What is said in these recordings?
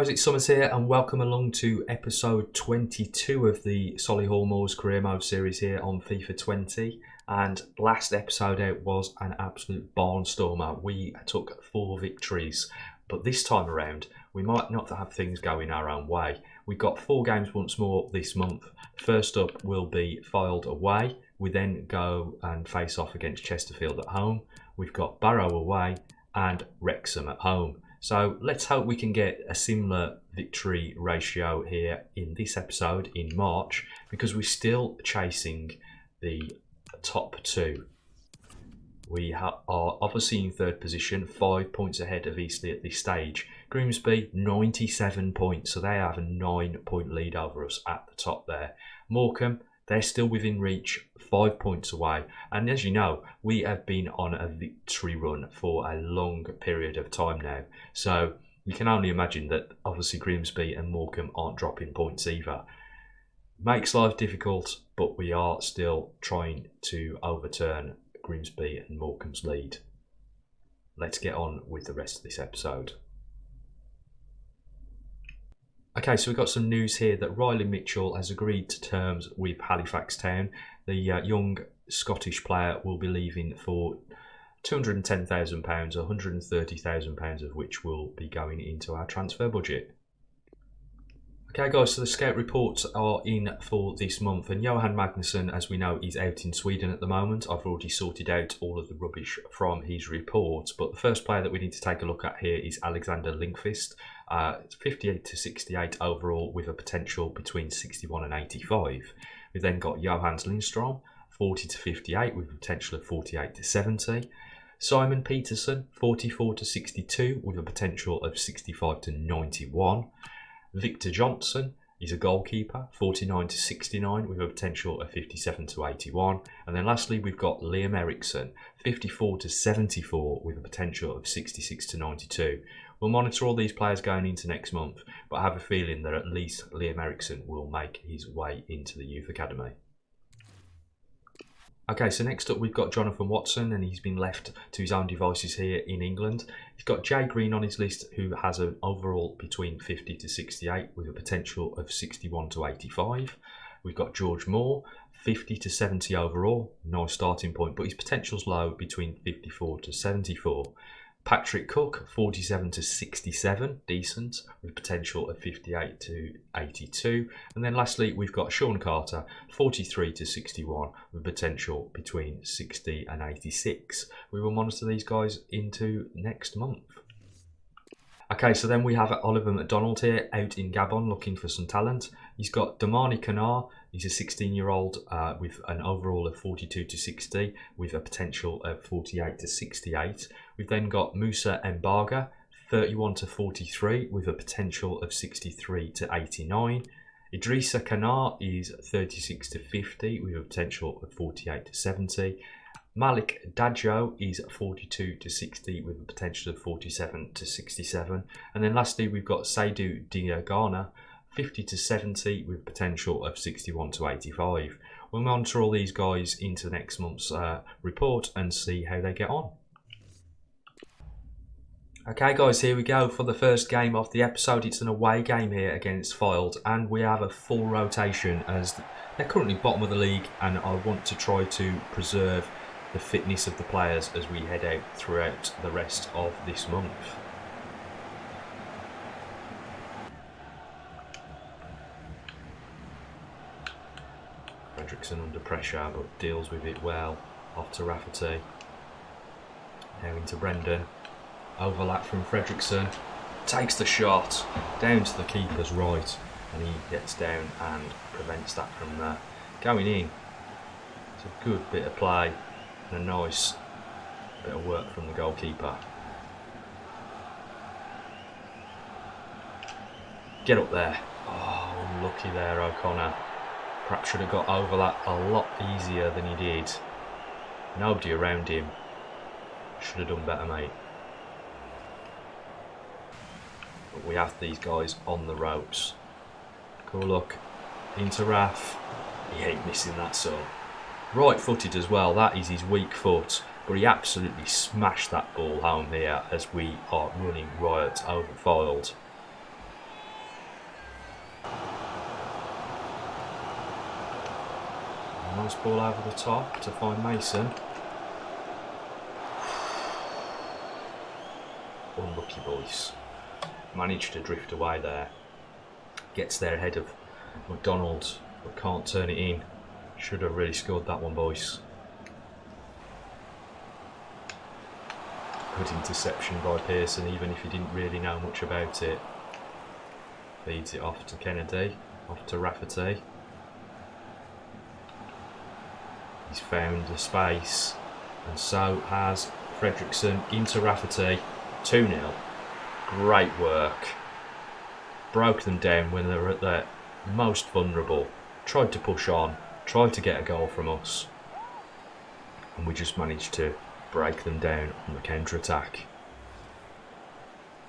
guys, it's Summers here and welcome along to episode 22 of the Solihull Moors career mode series here on FIFA 20. And last episode out was an absolute barnstormer. We took 4 victories, but this time around we might not have things going our own way. We've got 4 games once more this month. First up will be Fylde away. We then go and face off against Chesterfield at home. We've got Barrow away and Wrexham at home. So let's hope we can get a similar victory ratio here in this episode in March, because we're still chasing the top 2. We are obviously in 3rd position, 5 points ahead of Eastleigh at this stage. Grimsby 97 points, so they have a 9-point lead over us at the top there. Morecambe, they're still within reach, 5 points away. And as you know, we have been on a victory run for a long period of time now. So you can only imagine that obviously Grimsby and Morecambe aren't dropping points either. Makes life difficult, but we are still trying to overturn Grimsby and Morecambe's lead. Let's get on with the rest of this episode. Okay, so we've got some news here that Riley Mitchell has agreed to terms with Halifax Town. The young Scottish player will be leaving for £210,000, £130,000 of which will be going into our transfer budget. Okay guys, so the scout reports are in for this month, and Johan Magnusson, as we know, is out in Sweden at the moment. I've already sorted out all of the rubbish from his report, but the first player that we need to take a look at here is Alexander Lindqvist. 58 to 68 overall, with a potential between 61 and 85. We've then got Johannes Lindstrom, 40 to 58 with a potential of 48 to 70. Simon Peterson, 44 to 62 with a potential of 65 to 91. Victor Johnson is a goalkeeper, 49 to 69 with a potential of 57 to 81. And then lastly, we've got Liam Eriksson, 54 to 74 with a potential of 66 to 92. We'll monitor all these players going into next month, but I have a feeling that at least Liam Eriksson will make his way into the youth academy. Okay, so next up we've got Jonathan Watson, and he's been left to his own devices here in England. He's got Jay Green on his list, who has an overall between 50 to 68 with a potential of 61 to 85. We've got George Moore, 50 to 70 overall, nice starting point, but his potential's low between 54 to 74. Patrick Cook, 47 to 67, decent, with potential of 58 to 82. And then lastly, we've got Sean Carter, 43 to 61, with potential between 60 and 86. We will monitor these guys into next month. Okay, so then we have Oliver McDonald here out in Gabon looking for some talent. He's got Damani Kanar. He's a 16-year-old with an overall of 42 to 60 with a potential of 48 to 68. We've then got Musa Mbaga, 31 to 43 with a potential of 63 to 89. Idrissa Kanar is 36 to 50 with a potential of 48 to 70. Malik Dadjo is 42 to 60 with a potential of 47 to 67. And then lastly, we've got Seydou Diagana, 50 to 70 with potential of 61 to 85. We'll monitor all these guys into next month's report and see how they get on. Okay guys, here we go for the first game of the episode. It's an away game here against Fylde, and we have a full rotation as they're currently bottom of the league, and I want to try to preserve the fitness of the players as we head out throughout the rest of this month. Fredrickson under pressure but deals with it well. Off to Rafferty. Now into Brendan. Overlap from Fredrickson. Takes the shot down to the keeper's right, and he gets down and prevents that from going in. It's a good bit of play and a nice bit of work from the goalkeeper. Get up there. Oh, unlucky there, O'Connor. Perhaps should have got over that a lot easier than he did. Nobody around him. Should have done better, mate. But we have these guys on the ropes. Cool look. Into Raf. He ain't missing that, son. Right footed as well, that is his weak foot. But he absolutely smashed that ball home here as we are running riot over Fylde. Nice ball over the top to find Mason. Unlucky boys. Managed to drift away there. Gets there ahead of McDonald, but can't turn it in. Should have really scored that one, boys. Good interception by Pearson, even if he didn't really know much about it. Feeds it off to Kennedy, off to Rafferty. He's found the space, and so has Fredrickson into Rafferty. 2-0. Great work. Broke them down when they were at their most vulnerable. Tried to push on, tried to get a goal from us, and we just managed to break them down on the counter-attack.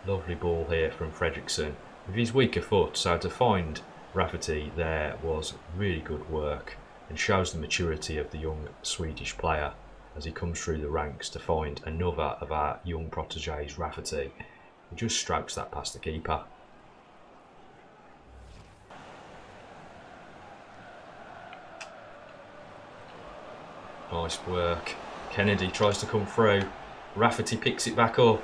Lovely ball here from Fredrickson with his weaker foot, so to find Rafferty there was really good work and shows the maturity of the young Swedish player as he comes through the ranks to find another of our young protégés, Rafferty, who just strokes that past the keeper. Nice work. Kennedy tries to come through. Rafferty picks it back up.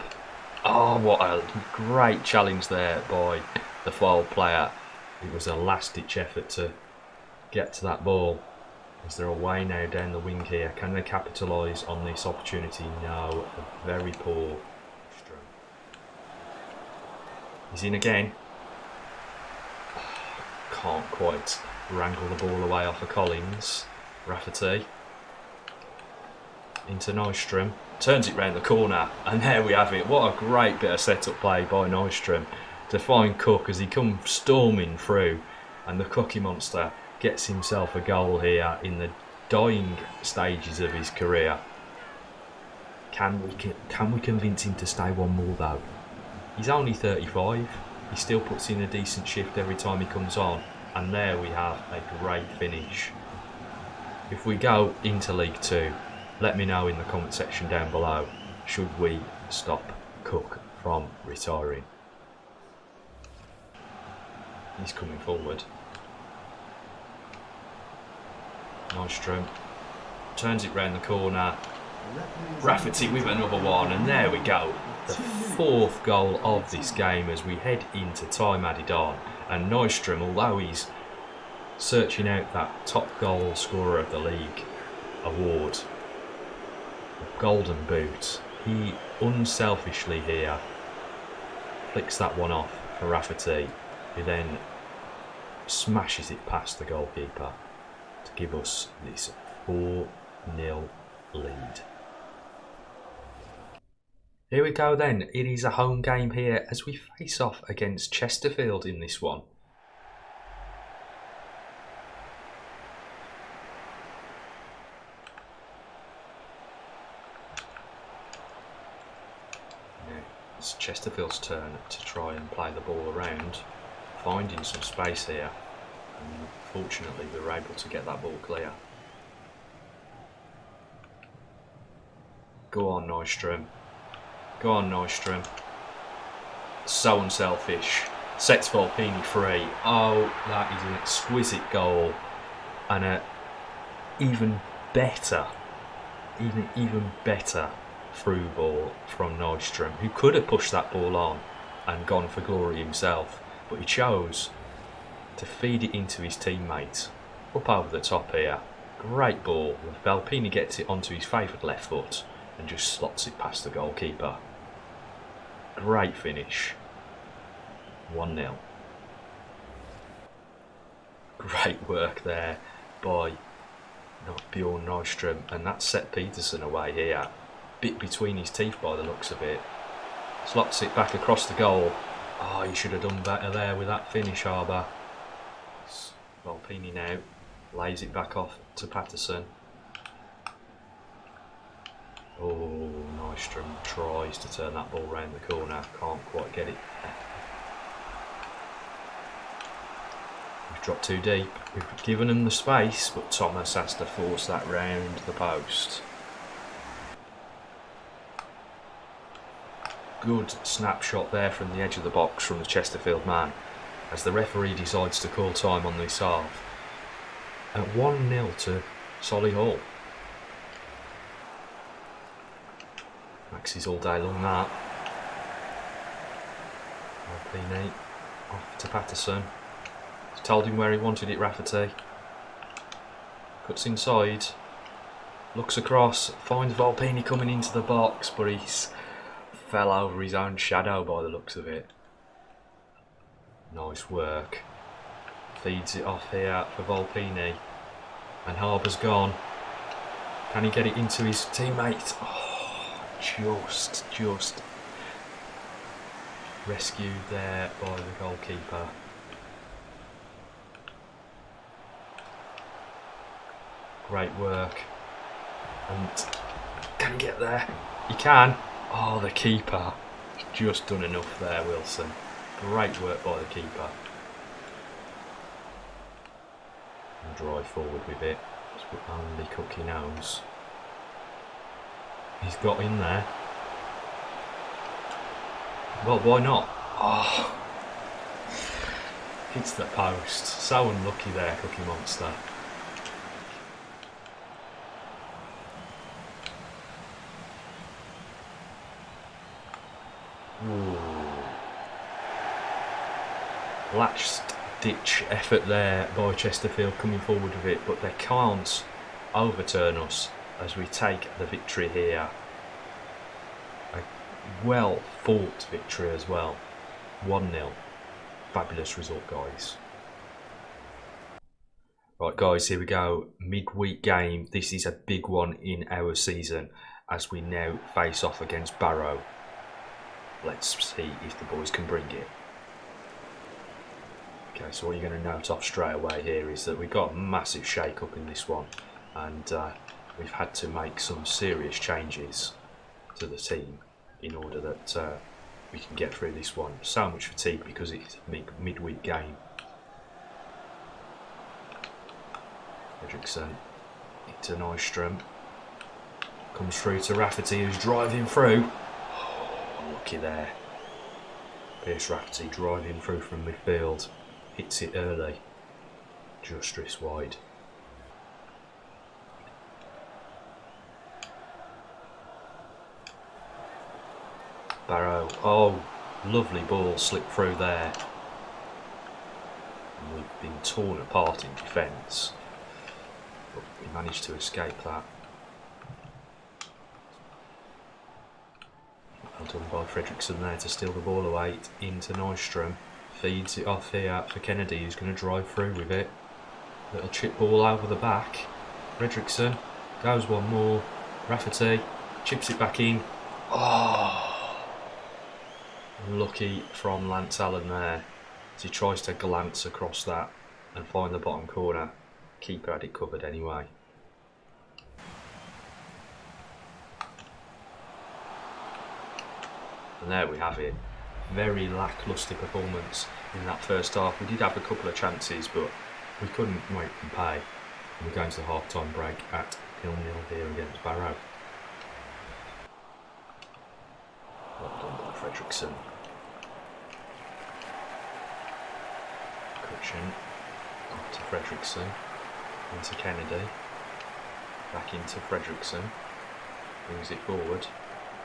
Oh, what a great challenge there by the Fylde player. It was a last-ditch effort to get to that ball. Is there a way now down the wing here? Can they capitalise on this opportunity? No. A very poor. He's in again. Can't quite wrangle the ball away off of Collins. Rafferty. Into Nystrom. Turns it round the corner. And there we have it. What a great bit of set-up play by Nystrom to find Cook as he comes storming through. And the Cookie Monster gets himself a goal here in the dying stages of his career. Can we convince him to stay one more though? He's only 35. He still puts in a decent shift every time he comes on. And there we have a great finish. If we go into League 2, let me know in the comment section down below, should we stop Cook from retiring? He's coming forward. Nystrom turns it round the corner. Rafferty with another one, and there we go. The fourth goal of this game as we head into time added on. And Nystrom, although he's searching out that top goal scorer of the league award, the Golden Boot, he unselfishly here flicks that one off for Rafferty, who then smashes it past the goalkeeper to give us this 4-0 lead. Here we go then. It is a home game here as we face off against Chesterfield in this one. Now, it's Chesterfield's turn to try and play the ball around, finding some space here. And fortunately, we were able to get that ball clear. Go on, Nystrom. Go on, Nystrom. So unselfish. Sets Volpini free. Oh, that is an exquisite goal. And a even better through ball from Nystrom, who could have pushed that ball on and gone for glory himself. But he chose to feed it into his teammates. Up over the top here. Great ball. Volpini gets it onto his favoured left foot and just slots it past the goalkeeper. Great finish. 1-0. Great work there by Bjorn Nystrom, and that set Peterson away here. Bit between his teeth by the looks of it. Slots it back across the goal. Oh, you should have done better there with that finish, Harbour. Volpini now lays it back off to Patterson. Oh, Nystrom tries to turn that ball round the corner, can't quite get it. We've dropped too deep. We've given him the space, but Thomas has to force that round the post. Good snapshot there from the edge of the box from the Chesterfield man as the referee decides to call time on this half. At 1-0 to Solihull. Maxie's all day long that. Alpini off to Patterson. He's told him where he wanted it, Rafferty. Cuts inside. Looks across. Finds Volpini coming into the box, but he's fell over his own shadow by the looks of it. Nice work. Feeds it off here for Volpini. And Harbour's gone. Can he get it into his teammate? Oh, just rescued there by the goalkeeper. Great work. And can he get there? He can. Oh, the keeper. He's just done enough there, Wilson. Great work by the keeper. And drive forward with it. But only Cookie knows. He's got in there. Well, why not? Oh, hits the post. So unlucky there, Cookie Monster. Ooh. Latched ditch effort there by Chesterfield coming forward with it, but they can't overturn us as we take the victory here. A well fought victory as well. 1-0. Fabulous result, guys. Right, guys, here we go. Midweek game. This is a big one in our season as we now face off against Barrow. Let's see if the boys can bring it. Okay, so what you're going to note off straight away here is that we've got a massive shake-up in this one, and we've had to make some serious changes to the team in order that we can get through this one. So much fatigue because it's a midweek game. Fredrickson into Nystrom, comes through to Rafferty, who's driving through. Oh, lucky there. Pierce Rafferty driving through from midfield. Hits it early, just wrist wide. Barrow, oh, lovely ball slipped through there. And we've been torn apart in defence, but we managed to escape that. Well done by Fredrickson there to steal the ball away into Nystrom. Feeds it off here for Kennedy, who's going to drive through with it. Little chip ball over the back. Fredrickson goes one more. Rafferty chips it back in. Oh, lucky from Lance Allen there as he tries to glance across that and find the bottom corner. Keeper had it covered anyway. And there we have it. Very lacklustre performance in that first half. We did have a couple of chances, but we couldn't wait and pay. And we're going to the half-time break at 0-0 here against Barrow. Well done by Fredrickson. Cushion up to Fredrickson, into Kennedy, back into Fredrickson, brings it forward,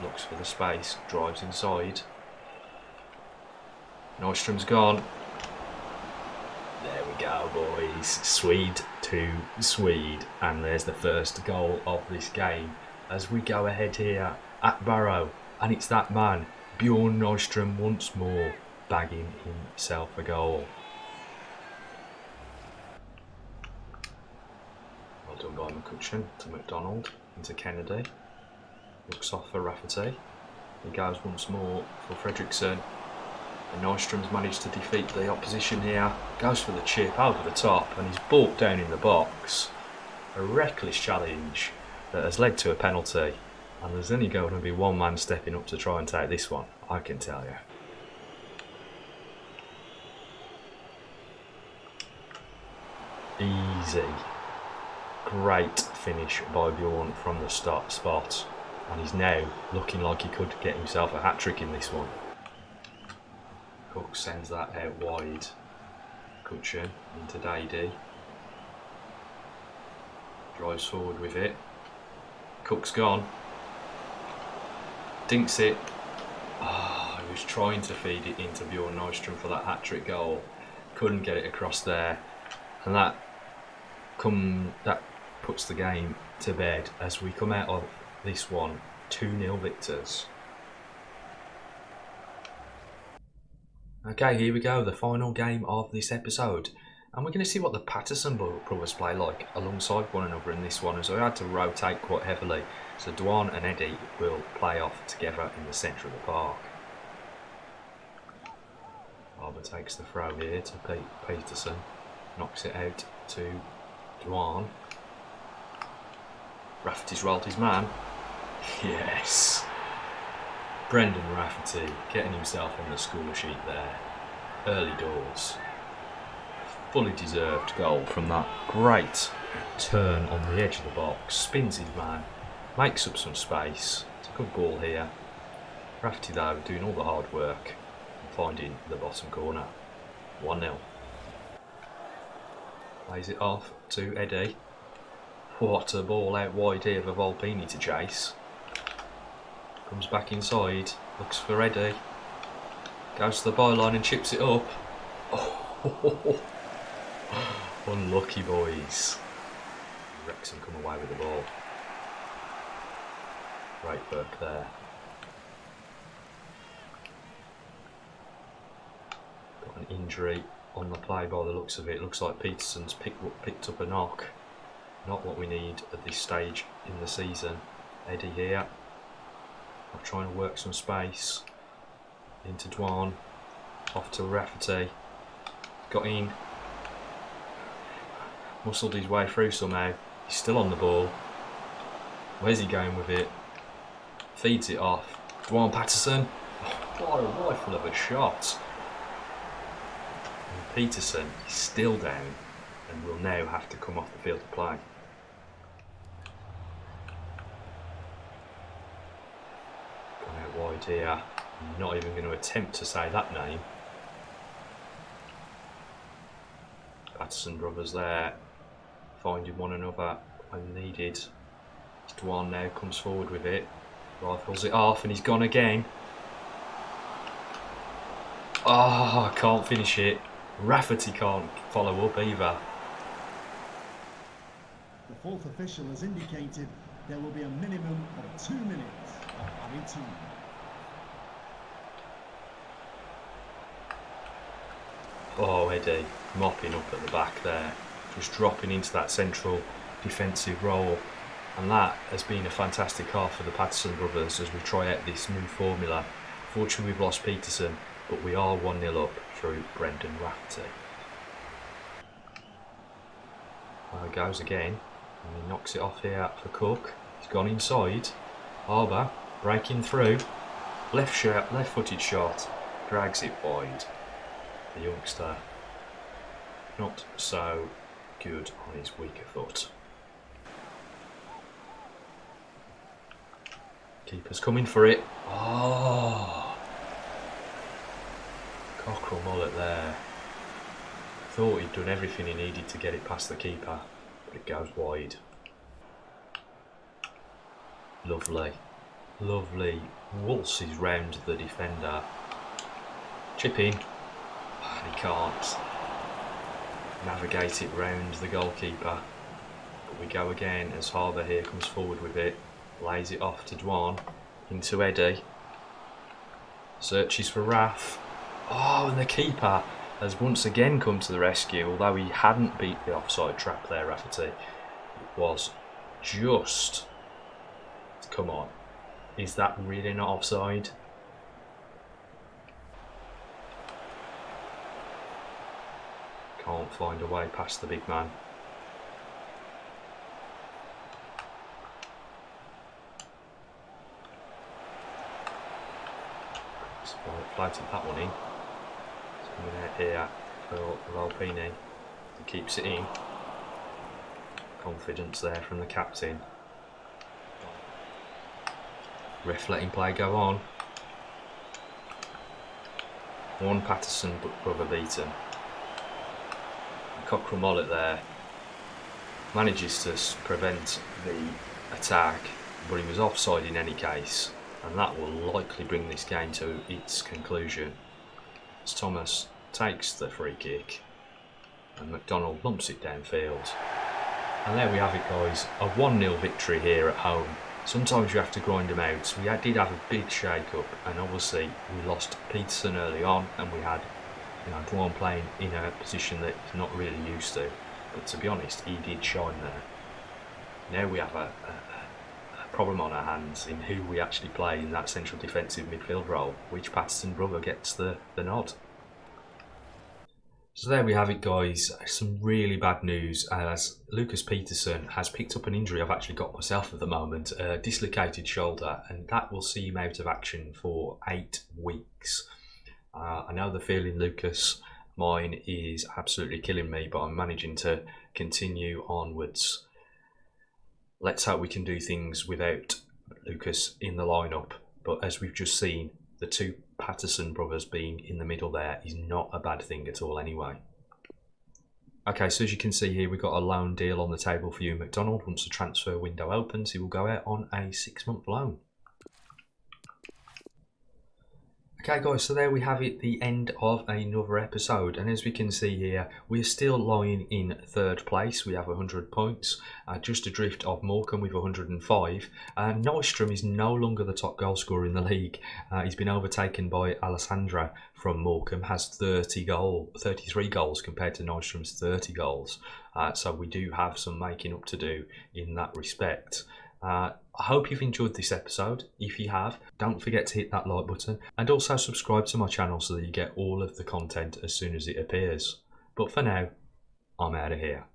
looks for the space, drives inside. Nystrom's gone. There we go, boys. Swede to Swede. And there's the first goal of this game as we go ahead here at Barrow. And it's that man, Bjorn Nystrom, once more bagging himself a goal. Well done by McCutcheon to McDonald, into Kennedy. Looks off for Rafferty. He goes once more for Fredrickson. And Nystrom's managed to defeat the opposition here. Goes for the chip over the top and he's brought down in the box. A reckless challenge that has led to a penalty. And there's only going to be one man stepping up to try and take this one, I can tell you. Easy. Great finish by Bjorn from the start spot. And he's now looking like he could get himself a hat-trick in this one. Cook sends that out wide. Cutchin into Dady. Drives forward with it. Cook's gone. Dinks it. Oh, he was trying to feed it into Bjorn Nystrom for that hat-trick goal. Couldn't get it across there. And that puts the game to bed as we come out of this one 2-0 victors. Okay, here we go, the final game of this episode. And we're going to see what the Patterson brothers play like alongside one another in this one, as I had to rotate quite heavily. So Dwan and Eddie will play off together in the centre of the park. Barber takes the throw here to Peterson. Knocks it out to Dwan. Rafferty's rolled his man. Yes. Brendan Rafferty getting himself on the score sheet there. Early doors. Fully deserved goal from that great turn on the edge of the box. Spins his man. Makes up some space. It's a good ball here. Rafferty though doing all the hard work and finding the bottom corner. 1-0. Plays it off to Eddie. What a ball out wide here for Volpini to chase. Comes back inside. Looks for Eddie. Goes to the byline and chips it up. Oh, unlucky boys. Wrexham come away with the ball. Great work there. Got an injury on the play by the looks of it. Looks like Peterson's picked up a knock. Not what we need at this stage in the season. Eddie here. I'm trying to work some space. Into Dwan. Off to Rafferty. Got in. Muscled his way through somehow. He's still on the ball. Where's he going with it? Feeds it off. Dwan Patterson. Oh, what a rifle of a shot. And Peterson is still down and will now have to come off the field to play. Going out wide here. I'm not even going to attempt to say that name. Patterson brothers there, finding one another when needed. Dwan now comes forward with it, rifles it off, and he's gone again. Oh, can't finish it. Rafferty can't follow up either. The fourth official has indicated there will be a minimum of 2 minutes of added time. Oh, Eddie mopping up at the back there, just dropping into that central defensive role, and that has been a fantastic half for the Patterson brothers as we try out this new formula. Fortunately we've lost Peterson, but we are 1-0 up through Brendan Rafferty. Well, it goes again, and he knocks it off here for Cook. He's gone inside. Arbour breaking through, left-footed shot, drags it wide. The youngster not so good on his weaker foot. Keeper's coming for it. Oh, cockerel mullet there. Thought he'd done everything he needed to get it past the keeper, but it goes wide. Lovely, lovely. Waltzes round the defender. Chip in. He can't navigate it round the goalkeeper, but we go again as Harbour here comes forward with it, lays it off to Dwan, into Eddie, searches for Raf. Oh, and the keeper has once again come to the rescue, although he hadn't beat the offside trap there, Rafferty. It was just, come on, is that really not offside? Can't find a way past the big man. So floated that one in. It's coming out here for Volpini. He keeps it in. Confidence there from the captain. Ref letting play go on. One Patterson brother beaten. Cockerel mullet there. manages to prevent the attack, but he was offside in any case, and that will likely bring this game to its conclusion as Thomas takes the free kick and McDonald lumps it downfield. And there we have it, guys, a 1-0 victory here at home. Sometimes you have to grind them out. We did have a big shake-up, and obviously we lost Peterson early on, and we had Dwan playing in a position that he's not really used to. But to be honest, he did shine there. Now we have a problem on our hands in who we actually play in that central defensive midfield role. Which Patterson brother gets the nod? So there we have it, guys. Some really bad news as Lucas Peterson has picked up an injury I've actually got myself at the moment, a dislocated shoulder, and that will see him out of action for 8 weeks. I know the feeling, Lucas. Mine is absolutely killing me, but I'm managing to continue onwards. Let's hope we can do things without Lucas in the lineup. But as we've just seen, the 2 Patterson brothers being in the middle there is not a bad thing at all anyway. Okay, so as you can see here, we've got a loan deal on the table for you, McDonald. Once the transfer window opens, he will go out on a 6-month loan. Okay guys, so there we have it, the end of another episode, and as we can see here, we're still lying in 3rd place. We have 100 points, just adrift of Morecambe with 105. Nystrom is no longer the top goal scorer in the league. He's been overtaken by Alessandra from Morecambe, has 33 goals compared to Nystrom's 30 goals. So we do have some making up to do in that respect. I hope you've enjoyed this episode. If you have, don't forget to hit that like button and also subscribe to my channel so that you get all of the content as soon as it appears. But for now, I'm out of here.